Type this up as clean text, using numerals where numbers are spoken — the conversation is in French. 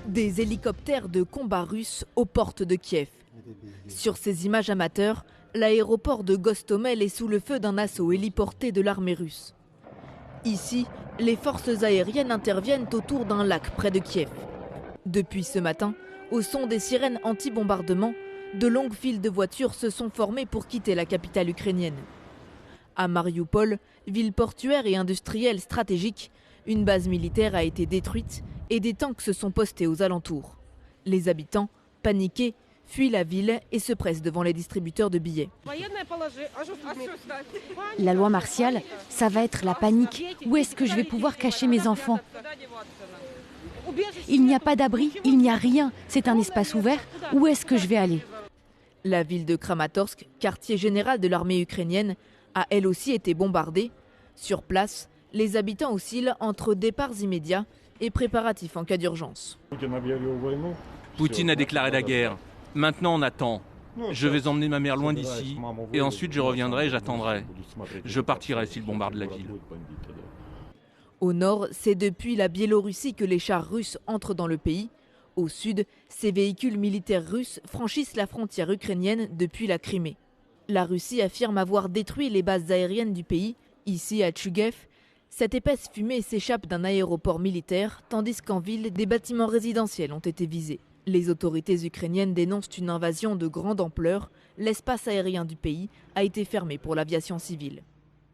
Des hélicoptères de combat russes aux portes de Kiev. Sur ces images amateurs, l'aéroport de Gostomel est sous le feu d'un assaut héliporté de l'armée russe. Ici, les forces aériennes interviennent autour d'un lac près de Kiev. Depuis ce matin, au son des sirènes anti-bombardement, de longues files de voitures se sont formées pour quitter la capitale ukrainienne. À Marioupol, ville portuaire et industrielle stratégique, une base militaire a été détruite et des tanks se sont postés aux alentours. Les habitants, paniqués, fuient la ville et se pressent devant les distributeurs de billets. La loi martiale, ça va être la panique. Où est-ce que je vais pouvoir cacher mes enfants? Il n'y a pas d'abri, il n'y a rien. C'est un espace ouvert. Où est-ce que je vais aller? La ville de Kramatorsk, quartier général de l'armée ukrainienne, a elle aussi été bombardée. Sur place, les habitants oscillent entre départs immédiats et préparatifs en cas d'urgence. Poutine a déclaré la guerre. Maintenant on attend. Je vais emmener ma mère loin d'ici et ensuite je reviendrai et j'attendrai. Je partirai s'il bombarde la ville. Au nord, c'est depuis la Biélorussie que les chars russes entrent dans le pays. Au sud, ces véhicules militaires russes franchissent la frontière ukrainienne depuis la Crimée. La Russie affirme avoir détruit les bases aériennes du pays. Ici, à Tchuguev, cette épaisse fumée s'échappe d'un aéroport militaire, tandis qu'en ville, des bâtiments résidentiels ont été visés. Les autorités ukrainiennes dénoncent une invasion de grande ampleur. L'espace aérien du pays a été fermé pour l'aviation civile.